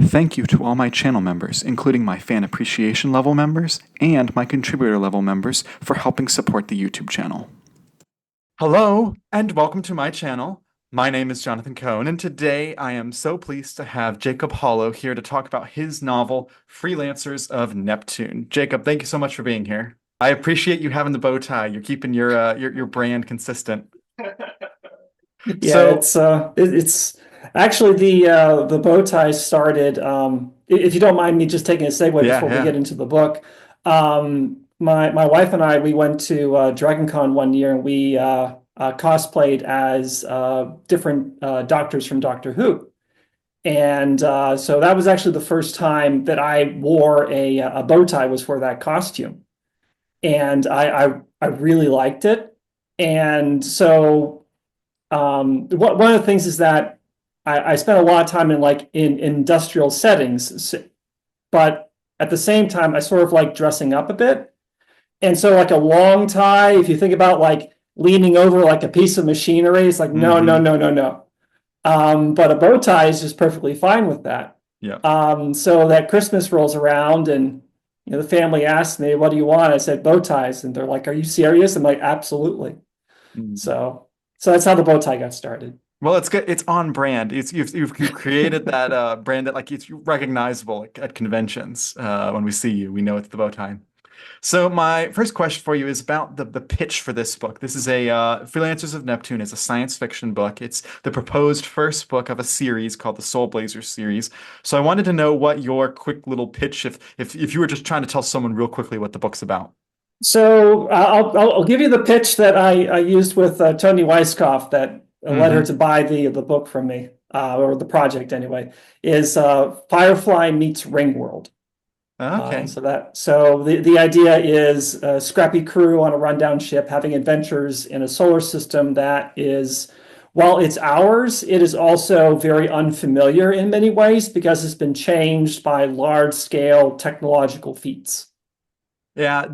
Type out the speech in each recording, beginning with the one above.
Thank you to all my channel members, including my fan appreciation level members and my contributor level members, for helping support the YouTube channel. Hello, and welcome to my channel. My name is Jonathan Cohn, and today I am so pleased to have Jacob Holo here to talk about his novel, Freelancers of Neptune. Jacob, thank you so much for being here. I appreciate you having the bow tie. You're keeping your brand consistent. Yeah, So, it's actually the bow tie started. If you don't mind me just taking a segue yeah, before we yeah. get into the book, my wife and I we went to Dragon Con one year and we cosplayed as different doctors from Doctor Who, and so that was actually the first time that I wore a bow tie was for that costume, and I really liked it, and so. One of the things is that I spent a lot of time in industrial settings, but at the same time, I sort of like dressing up a bit. And so like a long tie, if you think about like leaning over like a piece of machinery, it's like, no, no, Mm-hmm. no, no, no. But a bow tie is just perfectly fine with that. Yeah. So that Christmas rolls around and the family asked me, what do you want? I said, bow ties. And they're like, are you serious? I'm like, absolutely. Mm. So, so that's how the bow tie got started. Well, it's good. It's on brand. You've created that brand that like it's recognizable at conventions. When we see you, we know it's the bow tie. So my first question for you is about the pitch for this book. This is a Freelancers of Neptune. It's a science fiction book. It's the proposed first book of a series called the Soul Blazer series. So I wanted to know what your quick little pitch, if you were just trying to tell someone real quickly what the book's about. So I'll give you the pitch that I used with Tony Weisskopf that led her Mm-hmm. to buy the book from me, or the project anyway, is Firefly meets Ringworld. Okay. So the idea is a scrappy crew on a rundown ship having adventures in a solar system that is, while it's ours, it is also very unfamiliar in many ways because it's been changed by large scale technological feats. Yeah,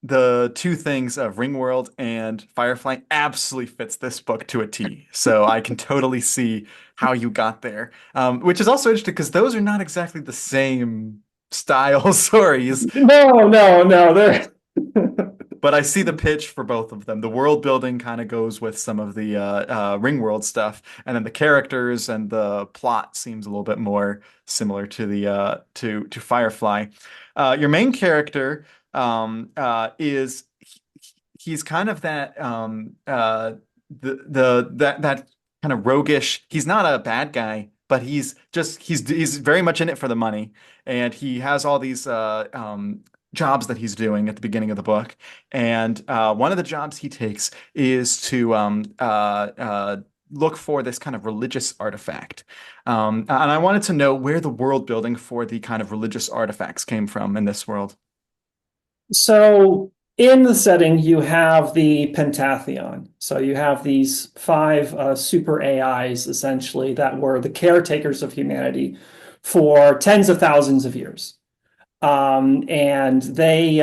the two things of Ringworld and Firefly absolutely fits this book to a T. So I can totally see how you got there. Which is also interesting because those are not exactly the same style stories, No, no, no. There. but I see the pitch for both of them. The world building kind of goes with some of the Ringworld stuff, and then the characters and the plot seems a little bit more similar to the to Firefly. Your main character is he's kind of that that kind of roguish. He's not a bad guy, but he's very much in it for the money, and he has all these jobs that he's doing at the beginning of the book. And one of the jobs he takes is to look for this kind of religious artifact. And I wanted to know where the world building for the kind of religious artifacts came from in this world. So in the setting, you have the Pentathlon. So you have these five super AIs essentially that were the caretakers of humanity for tens of thousands of years. And they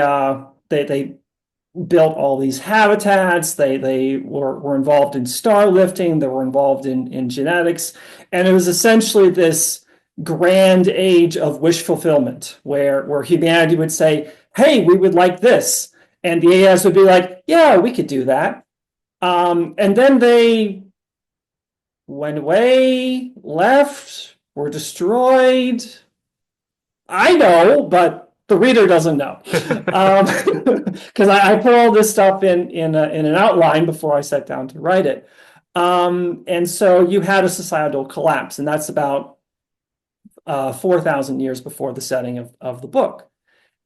built all these habitats. They were involved in star lifting. They were involved in genetics, and it was essentially this grand age of wish fulfillment, where humanity would say, "Hey, we would like this," and the AIs would be like, "Yeah, we could do that." And then they went away, left, were destroyed. I know, but the reader doesn't know, because I put all this stuff in an outline before I sat down to write it. And so you had a societal collapse, and that's about 4,000 years before the setting of the book.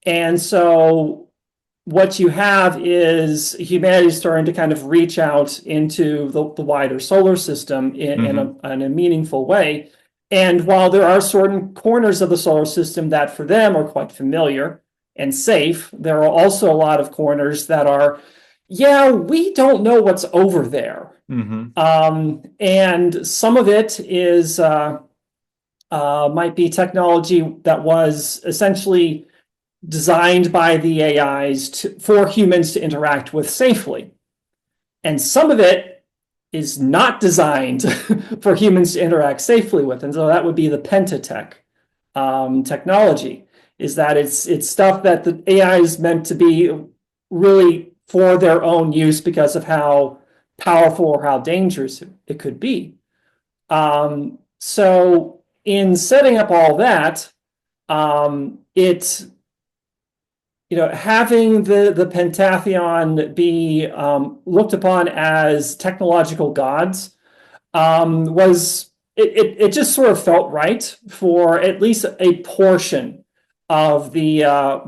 And so what you have is humanity starting to kind of reach out into the wider solar system Hmm. in a meaningful way. And while there are certain corners of the solar system that for them are quite familiar and safe, there are also a lot of corners that are, yeah, we don't know what's over there. Hmm. And some of it is might be technology that was essentially designed by the AIs for humans to interact with safely. And some of it is not designed for humans to interact safely with. And so that would be the pentatech technology, is that it's stuff that the AI is meant to be really for their own use because of how powerful or how dangerous it could be. So in setting up all that, it having the Pentathlon be looked upon as technological gods was it just sort of felt right for at least a portion of the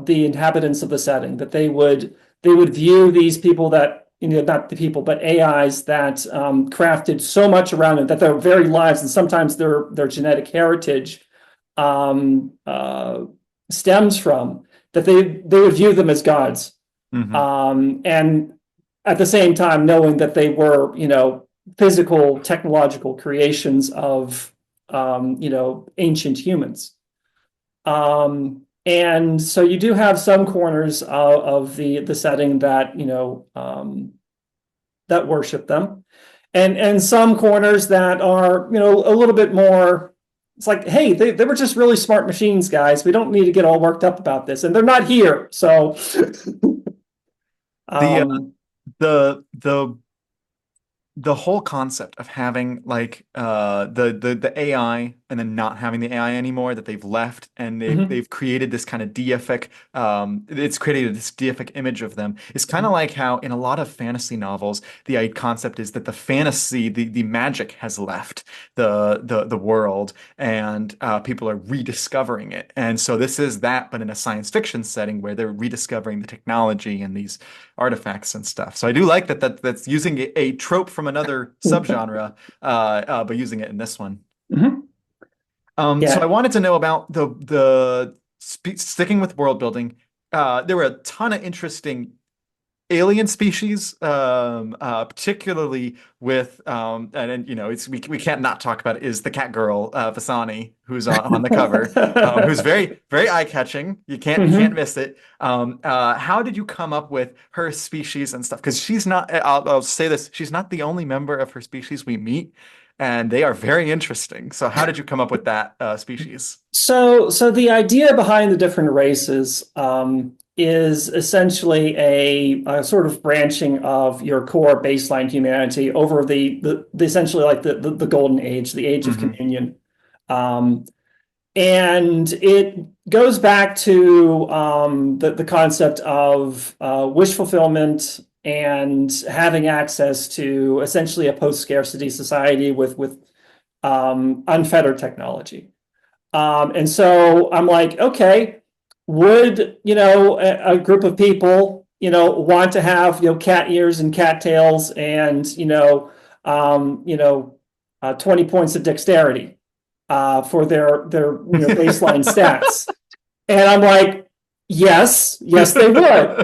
inhabitants of the setting, that they would view these people that, not the people but AIs that crafted so much around it, that their very lives and sometimes their genetic heritage um, uh, stems from, that they would view them as gods, Hmm. and at the same time knowing that they were physical technological creations of ancient humans. And so you do have some corners of the setting that that worship them, and some corners that are a little bit more. It's like, hey, they were just really smart machines, guys. We don't need to get all worked up about this, and they're not here. So, The um, the the whole concept of having like the AI and then not having the AI anymore, that they've left, and mhm, they've created this kind of deific it's created this deific image of them. It's kind of mhm, like how in a lot of fantasy novels the concept is that the fantasy, the magic has left the world, and people are rediscovering it. And so this is that, but in a science fiction setting where they're rediscovering the technology and these artifacts and stuff. So I do like that's using a trope from another subgenre, but using it in this one. mhm. So I Yeah. wanted to know about the sticking with world building. There were a ton of interesting alien species, particularly with and it's we can't not talk about it, is the cat girl, Vasani, who's on the cover, who's very very eye-catching. You can't Mhm. miss it. How did you come up with her species and stuff? Because she's not. I'll say this: she's not the only member of her species we meet, and they are very interesting. So how did you come up with that species? So the idea behind the different races is essentially a sort of branching of your core baseline humanity over the essentially like the golden age, the age of Hmm. communion. Um, and it goes back to the concept of wish fulfillment and having access to essentially a post-scarcity society with unfettered technology. And so I'm like, okay, would a group of people want to have cat ears and cat tails and 20 points of dexterity for their baseline stats? And I'm like, yes, yes, they would.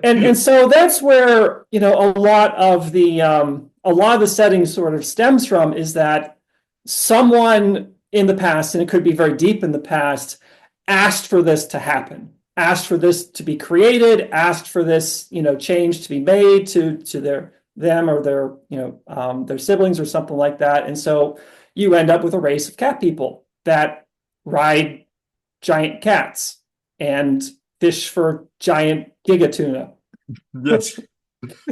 And so that's where a lot of the setting sort of stems from, is that someone in the past, and it could be very deep in the past, asked for this to happen, asked for this to be created, asked for this change to be made to them or their siblings or something like that. And so you end up with a race of cat people that ride giant cats and fish for giant gigatuna. Yes.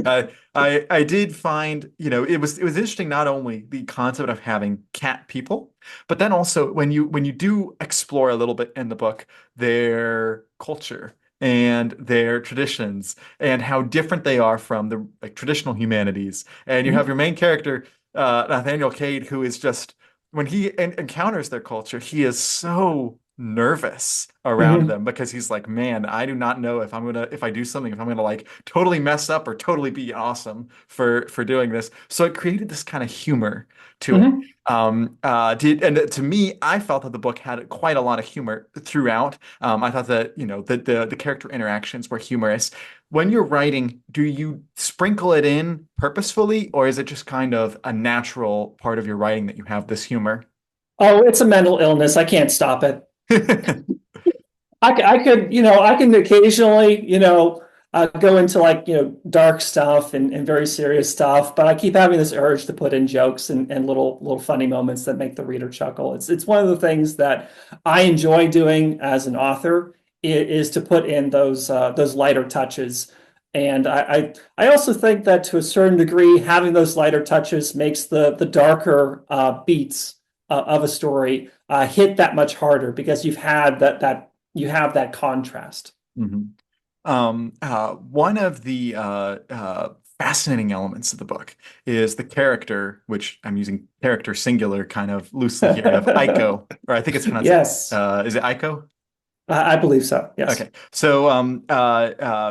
I did find, it was interesting, not only the concept of having cat people, but then also when you do explore a little bit in the book, their culture and their traditions and how different they are from the like traditional humanities. And you have Mhm, your main character, Nathaniel Cade, who is just when he encounters their culture, he is so nervous around mhm, them because he's like, man, I do not know if I do something, if I'm gonna like totally mess up or totally be awesome for doing this. So it created this kind of humor to it. mhm. To me, I felt that the book had quite a lot of humor throughout. I thought that, the character interactions were humorous. When you're writing, do you sprinkle it in purposefully, or is it just kind of a natural part of your writing that you have this humor? Oh, it's a mental illness. I can't stop it. I could, I can occasionally, go into like, dark stuff and very serious stuff, but I keep having this urge to put in jokes and little funny moments that make the reader chuckle. It's one of the things that I enjoy doing as an author is to put in those lighter touches. And I also think that to a certain degree, having those lighter touches makes the darker beats of a story hit that much harder because you've had you have that contrast. Mhm. One of the fascinating elements of the book is the character, which I'm using character singular kind of loosely here, of Aiko, or I think it's pronounced, Yes, is it Aiko? I believe so. Yes. Okay. So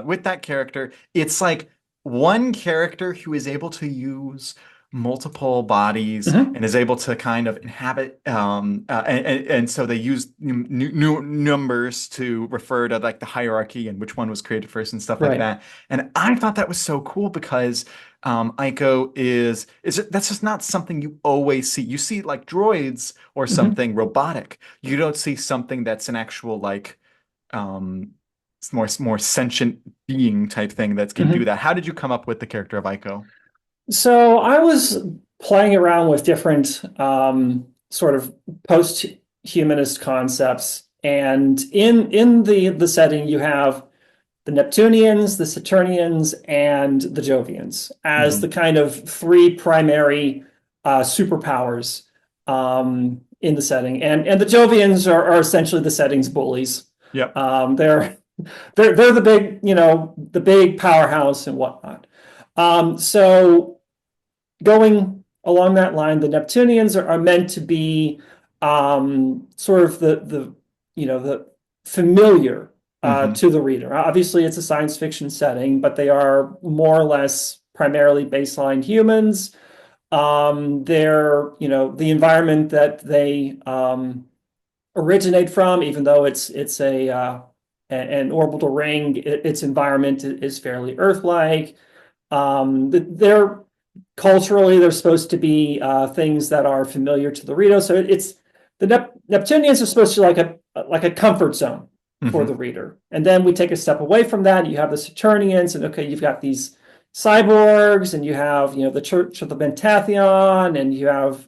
with that character, it's like one character who is able to use multiple bodies Mhm. and is able to kind of inhabit and so they use new numbers to refer to like the hierarchy and which one was created first and stuff like Right. that. And I thought that was so cool because Aiko that's just not something you always see. You see like droids or Mhm. something robotic. You don't see something that's an actual like um more sentient being type thing that can do Mhm. that. How did you come up with the character of Aiko? So I was playing around with different sort of post-humanist concepts, and in the setting you have the Neptunians, the Saturnians, and the Jovians as the Hmm. kind of three primary superpowers in the setting, and the Jovians are essentially the setting's bullies. Yep. They're they're the big, the big powerhouse and whatnot. So going along that line, the Neptunians are meant to be sort of the familiar Hmm. to the reader. Obviously, it's a science fiction setting, but they are more or less primarily baseline humans. They're, the environment that they originate from, even though it's an orbital ring, its environment is fairly Earth-like. They're culturally they're supposed to be things that are familiar to the reader. So it's the Neptunians are supposed to be like a comfort zone for the Hmm. reader. And then we take a step away from that. You have the Saturnians, and okay, you've got these cyborgs, and you have the Church of the Pentathlon, and you have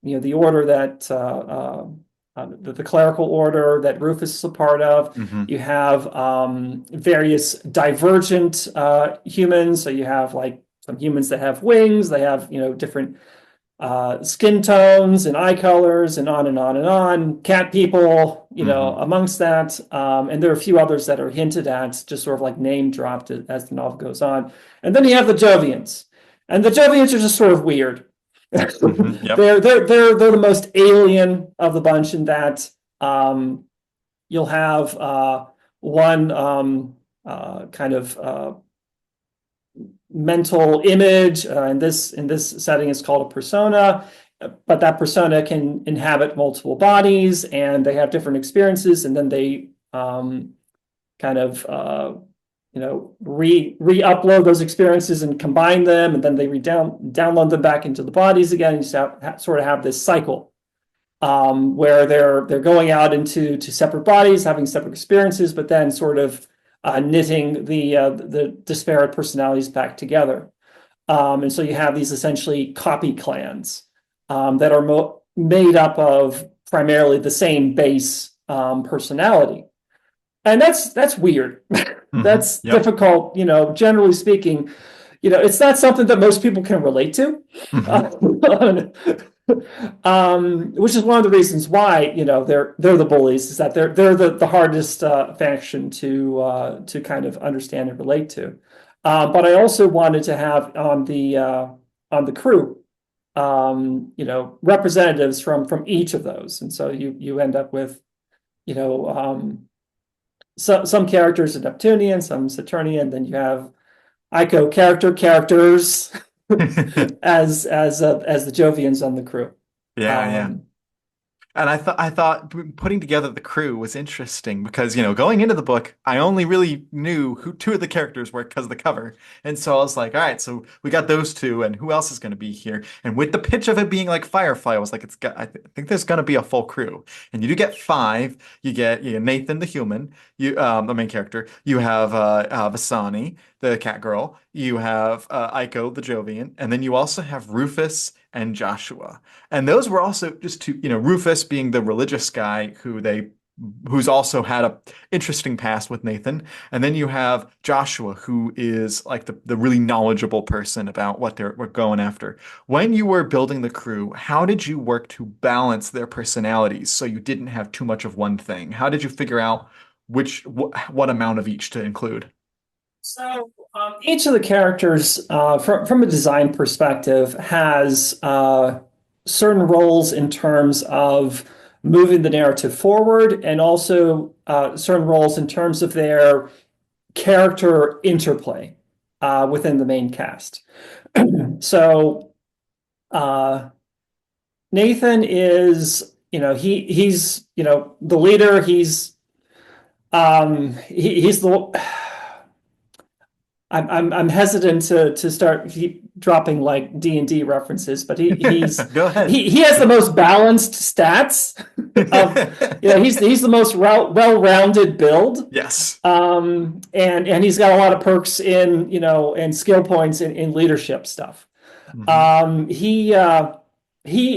the order that the clerical order that Rufus is a part of. Hmm. You have various divergent humans. So you have like some humans that have wings. They have different skin tones and eye colors and on and on and on. Cat people, Hmm. amongst that. And there are a few others that are hinted at, just sort of like name dropped as the novel goes on. And then you have the Jovians. And the Jovians are just sort of weird. Hmm. Yep. They're the most alien of the bunch in that you'll have one kind of mental image. In this setting, is called a persona, but that persona can inhabit multiple bodies, and they have different experiences, and then they kind of re-upload those experiences and combine them, and then they download them back into the bodies again. And you sort of have this cycle where they're going out into separate bodies, having separate experiences, but then sort of knitting the disparate personalities back together. And so you have these essentially copy clans that are made up of primarily the same base personality. And that's weird. Hmm. That's Yep. difficult, generally speaking. It's not something that most people can relate to. Hmm. Uh, which is one of the reasons why, they're the bullies, is that they're the hardest faction to kind of understand and relate to. But I also wanted to have on the crew, representatives from each of those, and so you end up with, you know, some characters are Neptunian, some Saturnian, then you have Ico characters as the Jovians on the crew. Yeah, yeah. Um, And I thought putting together the crew was interesting because, going into the book, I only really knew who two of the characters were because of the cover. And so I was like, all right, so we got those two, and who else is going to be here? And with the pitch of it being like Firefly, I was like, I think there's going to be a full crew. And you do get five. You get Nathan the human, the main character. You have Vasani, the cat girl. You have Aiko the Jovian, and then you also have Rufus and Joshua. And those were also just two, Rufus being the religious guy who's also had a interesting past with Nathan. And then you have Joshua, who is like the really knowledgeable person about what we're going after. When you were building the crew, how did you work to balance their personalities so you didn't have too much of one thing? How did you figure out what amount of each to include? So each of the characters, from a design perspective, has certain roles in terms of moving the narrative forward, and also certain roles in terms of their character interplay within the main cast. So Nathan is, he's, the leader. He's the I'm hesitant to start keep dropping like D&D references, but he's Go ahead. he has the most balanced stats of, he's the most well-rounded build. Yes. And he's got a lot of perks in, and skill points in leadership stuff. Hmm. He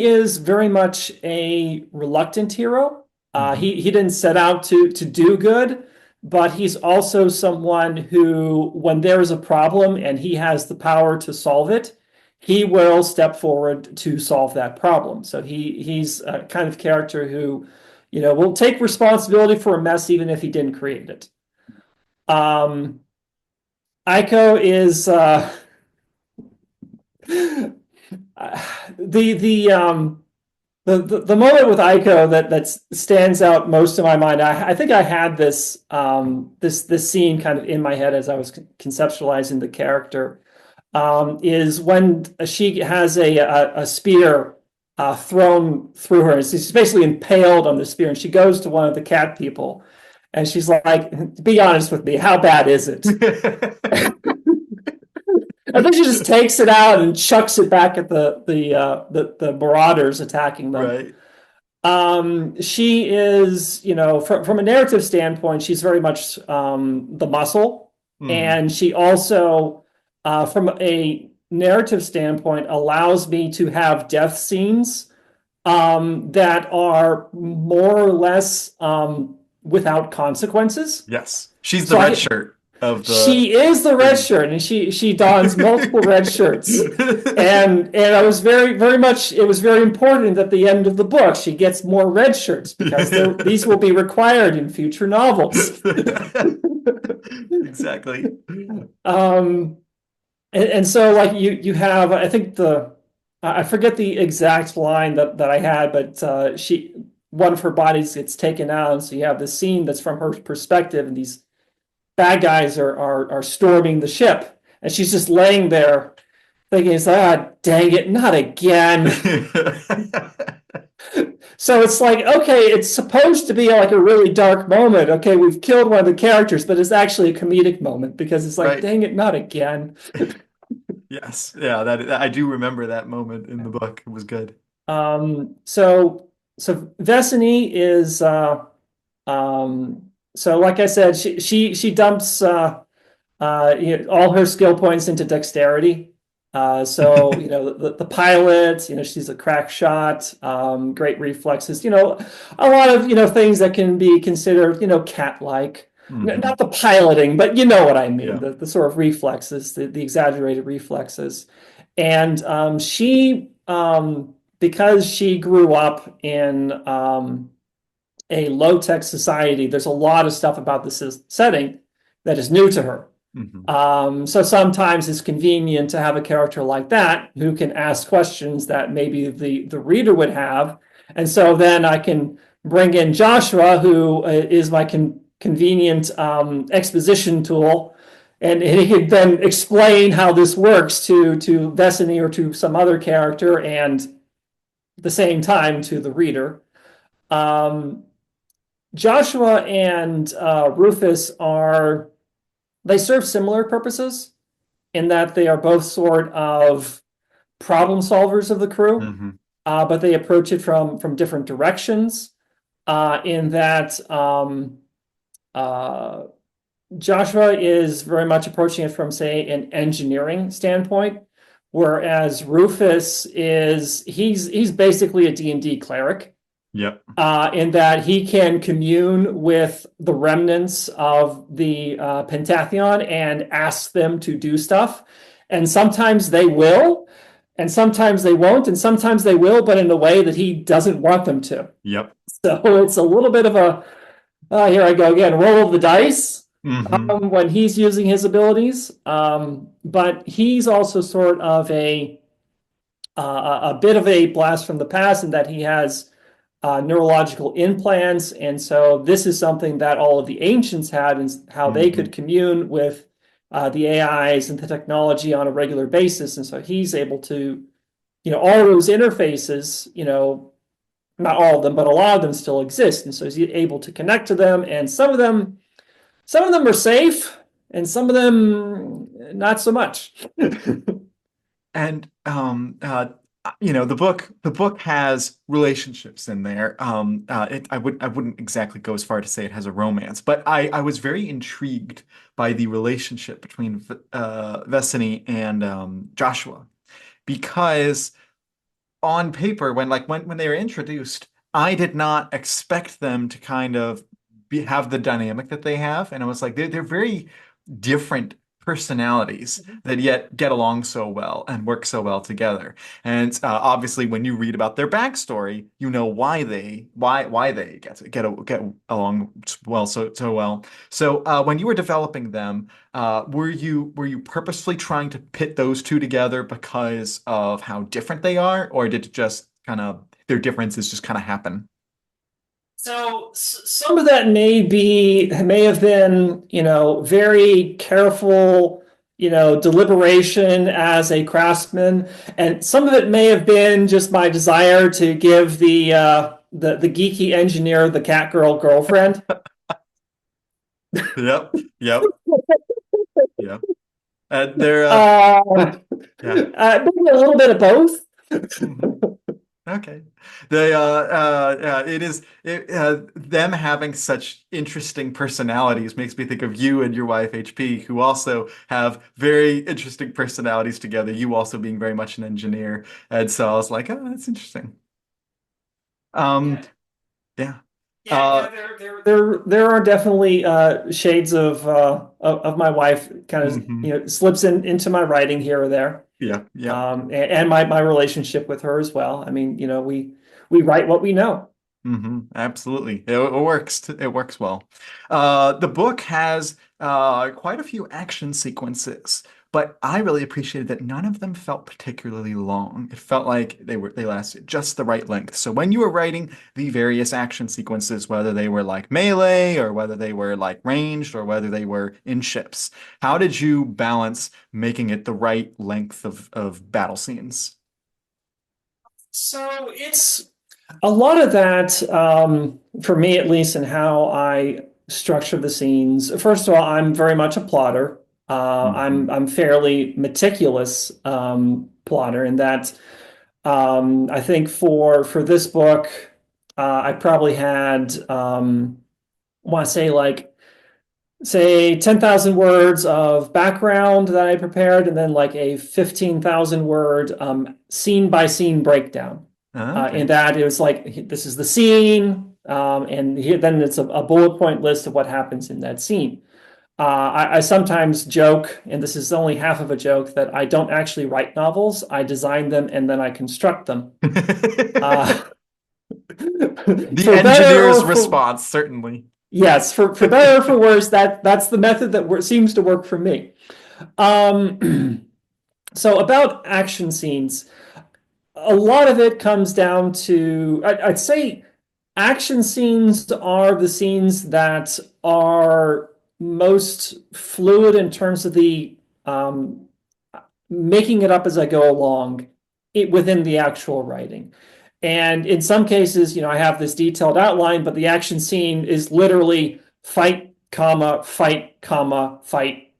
is very much a reluctant hero. Hmm. He didn't set out to do good, but he's also someone who, when there is a problem and he has the power to solve it, he will step forward to solve that problem. So he's a kind of character who, will take responsibility for a mess even if he didn't create it. Aiko is the moment with Aiko that stands out most in my mind. I think I had this scene kind of in my head as I was conceptualizing the character. Is when she has a spear thrown through her. She's basically impaled on the spear, and she goes to one of the cat people, and she's like, "Be honest with me, how bad is it?" I think she just takes it out and chucks it back at the marauders attacking them. Right. She is, from a narrative standpoint, she's very much the muscle, Hmm. and she also, from a narrative standpoint, allows me to have death scenes that are more or less without consequences. Yes. She's the So red I shirt of the She is the red crew. shirt, and she dons multiple red shirts. And I was very much, it was very important at the end of the book she gets more red shirts because these will be required in future novels. Exactly. And so like you have, I think I forget the exact line that I had, but one of her bodies gets taken out, and so you have this scene that's from her perspective, and these bad guys are storming the ship, and she's just laying there thinking, dang it, not again. So it's like, okay, it's supposed to be like a really dark moment. Okay, we've killed one of the characters, but it's actually a comedic moment because it's like, Right. dang it, not again. Yes. Yeah, that I do remember that moment in the book. It was good. So Vesony is so like I said, she dumps all her skill points into dexterity. So the pilot, she's a crack shot, great reflexes. A lot of things that can be considered cat-like. Hmm. Not the piloting, but you know what I mean. Yeah. The sort of reflexes, the exaggerated reflexes, and she because she grew up in a low-tech society. There's a lot of stuff about this setting that is new to her. Hmm. So sometimes it's convenient to have a character like that who can ask questions that maybe the reader would have. And so then I can bring in Joshua, who is my convenient exposition tool. And he could then explain how this works to Vesony or to some other character, and at the same time to the reader. Um, Joshua and Rufus they serve similar purposes in that they are both sort of problem solvers of the crew, Hmm. but they approach it from different directions. In that uh, Joshua is very much approaching it from, say, an engineering standpoint, whereas Rufus he's basically a D&D cleric, Yep. in that he can commune with the remnants of the Pentathlon and ask them to do stuff. And sometimes they will, and sometimes they won't, and sometimes they will, but in a way that he doesn't want them to. Yep. So it's a little bit of a, here I go again, roll of the dice Hmm. when he's using his abilities. But he's also sort of a bit of a blast from the past in that he has neurological implants. And so this is something that all of the ancients had, and how they Hmm. could commune with the AIs and the technology on a regular basis. And so he's able to, all those interfaces, not all of them, but a lot of them still exist. And so he's able to connect to them. And some of them are safe, and some of them not so much. And the book has relationships in there. I wouldn't exactly go as far to say it has a romance, but I was very intrigued by the relationship between Vesini and Joshua, because on paper, when they were introduced, I did not expect them to kind of have the dynamic that they have, and I was like, they're very different personalities that yet get along so well and work so well together. And obviously, when you read about their backstory, you know why they get along well, so well. So when you were developing them, were you purposefully trying to pit those two together because of how different they are, or did it just kind of their differences just kind of happen? So some of that may have been, very careful, deliberation as a craftsman, and some of it may have been just my desire to give the geeky engineer the cat girl girlfriend. Yep, yep, yep. They're Uh, yeah. Maybe a little bit of both. Mhm. Okay. It is them having such interesting personalities makes me think of you and your wife HP, who also have very interesting personalities together. You also being very much an engineer, and so I was like, oh, that's interesting. Um, Yeah. yeah. Yeah, there are definitely shades of my wife kind of Mhm. slips into my writing here or there, Yeah, yeah. and my relationship with her as well. I mean, we write what we know. Absolutely. It works. It works well. The book has quite a few action sequences, but I really appreciated that none of them felt particularly long. It felt like they lasted just the right length. So when you were writing the various action sequences, whether they were like melee or whether they were like ranged or whether they were in ships, how did you balance making it the right length of battle scenes? So it's a lot of that, for me at least, in how I structure the scenes. First of all, I'm very much a plotter. Hmm. I'm fairly meticulous plotter in that. I think for this book, I probably had I want to say like say 10,000 words of background that I prepared, and then like a 15,000 word scene by scene breakdown. In Okay. that it was like this is the scene, and here then it's a bullet point list of what happens in that scene. I sometimes joke, and this is only half of a joke, that I don't actually write novels. I design them and then I construct them. Uh, The for better engineer's or for response, certainly. yes, for better or for worse, that's the method that seems to work for me. Um, so about action scenes, a lot of it comes down to I'd say action scenes are the scenes that are most fluid in terms of the making it up as I go along within the actual writing. And in some cases, I have this detailed outline, but the action scene is literally fight, comma, fight,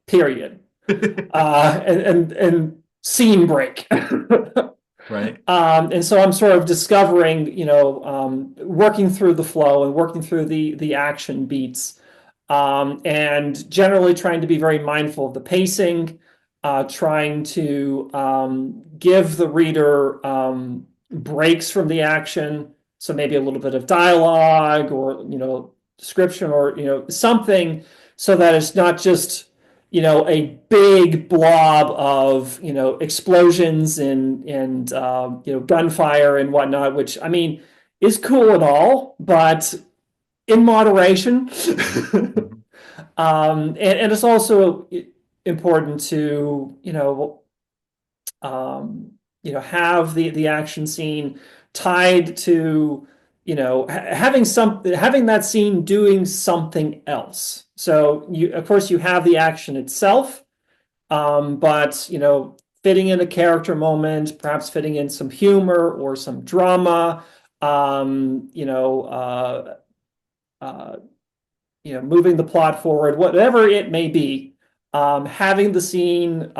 period. And scene break. Right. And so I'm sort of discovering, working through the flow and working through the action beats, and generally trying to be very mindful of the pacing, trying to give the reader breaks from the action. So maybe a little bit of dialogue or, description or, something so that it's not just, a big blob of, explosions and gunfire and whatnot, which I mean is cool and all, but in moderation. Mhm. And it's also important to, have the action scene tied to, having that scene doing something else. So of course, you have the action itself, but fitting in a character moment, perhaps fitting in some humor or some drama, um, you know, uh, uh, moving the plot forward, whatever it may be, having the scene,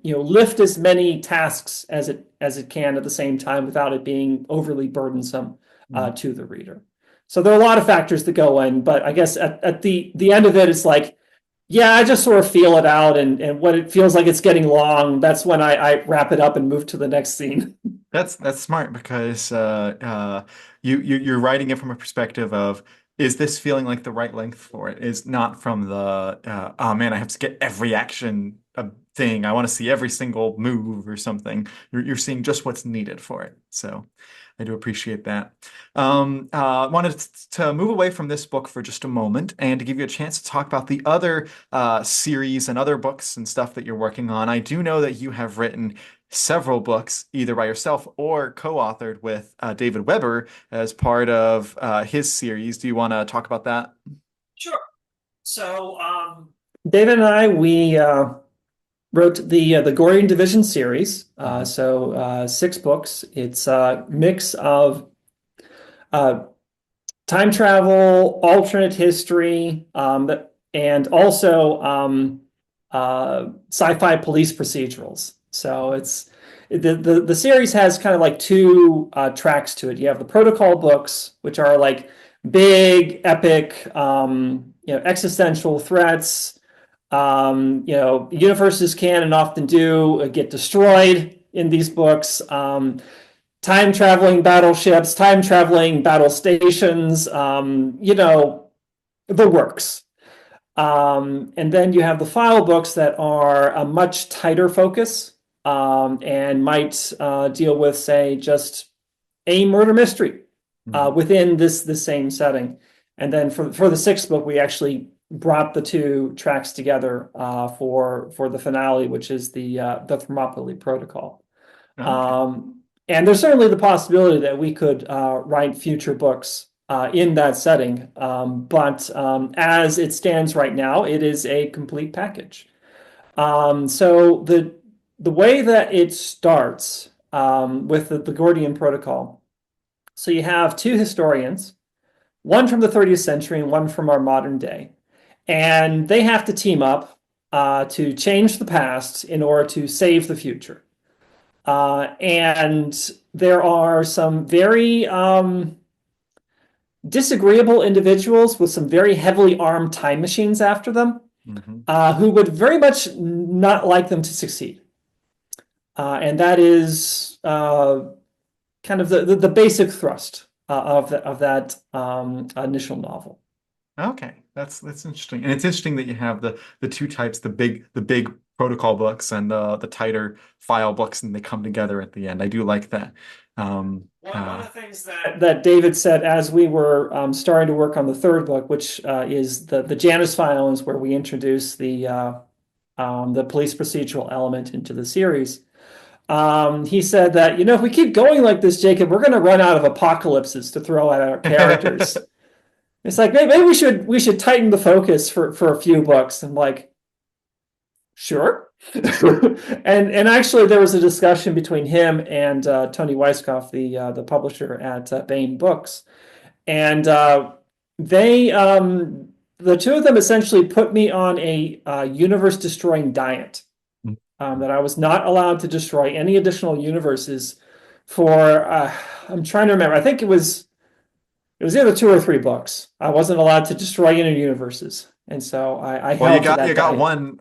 lift as many tasks as it can at the same time without it being overly burdensome Mhm. to the reader. So there are a lot of factors that go in, but I guess at the end of it, it's like, yeah, I just sort of feel it out, and when it feels like it's getting long, that's when I wrap it up and move to the next scene. That's smart because you're writing it from a perspective of, is this feeling like the right length for it? Is not from the oh man, I have to get every action thing. I want to see every single move or something. You're seeing just what's needed for it. So I do appreciate that. Wanted to move away from this book for just a moment and to give you a chance to talk about the other series and other books and stuff that you're working on. I do know that you have written several books, either by yourself or co-authored with David Weber as part of his series. Do you want to talk about that? Sure. So, David and I, we wrote the Gorian Division series. Mhm. So 6 books. It's a mix of uh, time travel, alternate history, and also sci-fi police procedurals. So the series has kind of like two tracks to it. You have the protocol books, which are like big, epic, existential threats. Universes can and often do get destroyed in these books. Time traveling battleships, time traveling battle stations, the works. And then you have the file books that are a much tighter focus, and might deal with, say, just a murder mystery Mhm. within this same setting. And then for the 6th book, we actually brought the two tracks together for the finale, which is the Thermopylae Protocol. Okay. And there's certainly the possibility that we could write future books in that setting. But as it stands right now, it is a complete package. So the way that it starts with the Gordian Protocol, so you have two historians, one from the 30th century and one from our modern day, and they have to team up to change the past in order to save the future. And there are some very disagreeable individuals with some very heavily armed time machines after them, Mhm. who would very much not like them to succeed. And that is kind of the basic thrust of that initial novel. Okay, that's interesting, and it's interesting that you have the two types, the big protocol books and the tighter file books, and they come together at the end. I do like that. Um, One of uh, the things that David said as we were starting to work on the 3rd book, which is the Janus Files, where we introduce the police procedural element into the series. He said that, if we keep going like this, Jacob, we're going to run out of apocalypses to throw at our characters. It's like maybe we should tighten the focus for a few books. And like, Sure. And actually, there was a discussion between him and Tony Weisskopf, the publisher at Baen Books, and they the two of them essentially put me on a universe destroying diet, that I was not allowed to destroy any additional universes for I'm trying to remember. I think it was either 2 or 3 books. I wasn't allowed to destroy any universes, and so I Well, you held to got that you got diet. one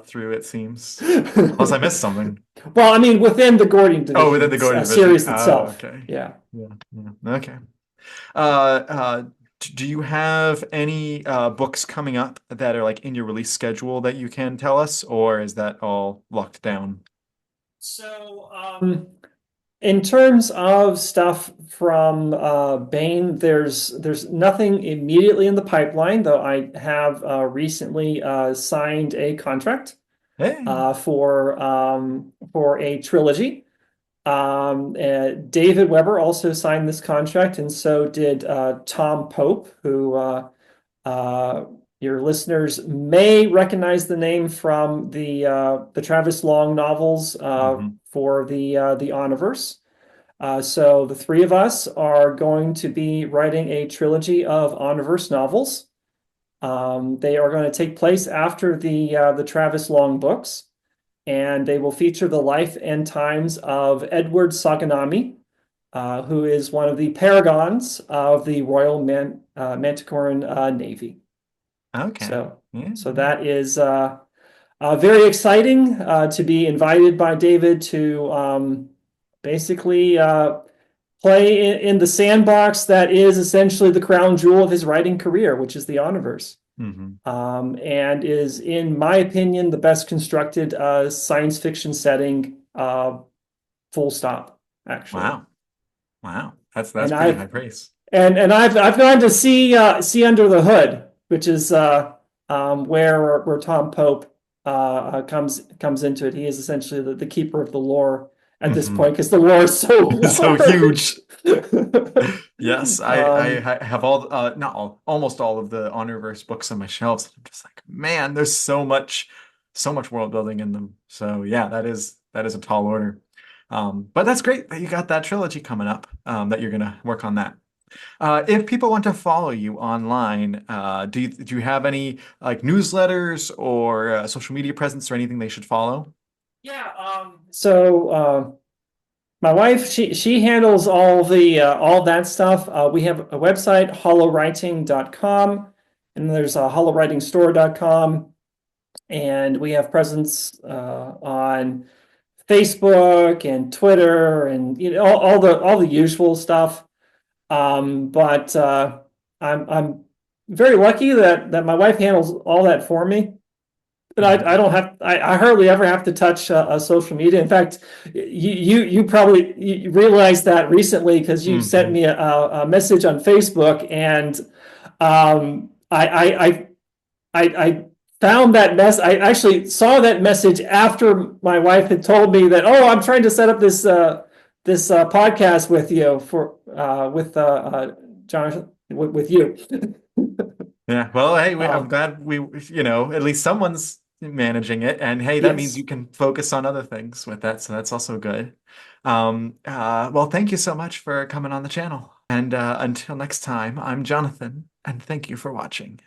through, it seems. Unless I missed something. Well, I mean, within the Gordian Oh, within division the Gordian division. series Oh, itself. okay. Yeah. Yeah, yeah. Okay. Uh, uh, do you have any books coming up that are like in your release schedule that you can tell us, or is that all locked down? So, in terms of stuff from Bain, there's nothing immediately in the pipeline, though I have recently signed a contract Hey. for a trilogy. David Weber also signed this contract, and so did Tom Pope, who uh, your listeners may recognize the name from the Travis Long novels Hmm. for the Omniverse. So the three of us are going to be writing a trilogy of Omniverse novels. They are going to take place after the Travis Long books, and they will feature the life and times of Edward Saganami, who is one of the paragons of the Royal Manticoran Navy. Okay. So, Yeah. so that is very exciting to be invited by David to basically play in the sandbox that is essentially the crown jewel of his writing career, which is the Omniverse. Hmm. And is, in my opinion, the best constructed science fiction setting, full stop, actually. Wow. Wow. That's And pretty high I've praise. I've gone to see under the hood, which is where Tom Pope comes into it. He is essentially the keeper of the lore at this Hmm. point because the lore is so So large. huge. Yes, I Um, have all not all almost all of the Honorverse books on my shelves. I'm just like, man, there's so much world building in them. So yeah, that is a tall order. But that's great that you got that trilogy coming up. That you're gonna work on that. If people want to follow you online, do you have any like newsletters or social media presence or anything they should follow? yeah. So my wife, she handles all that stuff. We have a website, holowriting.com, and there's holowritingstore.com, and we have presence on Facebook and Twitter and all the usual stuff. But I'm very lucky that my wife handles all that for me. But I Hmm. don't have I hardly ever have to touch social media. In fact, you probably you realized that recently because you sent Hmm. me a message on Facebook, and I found that I actually saw that message after my wife had told me that, oh, I'm trying to set up this podcast with you for with Jonathan with you. Yeah, well, hey, I'm Um, glad at least someone's managing it, and hey, that means you yes, can focus on other things with that, so that's also good. Well, thank you so much for coming on the channel, and until next time, I'm Jonathan, and thank you for watching.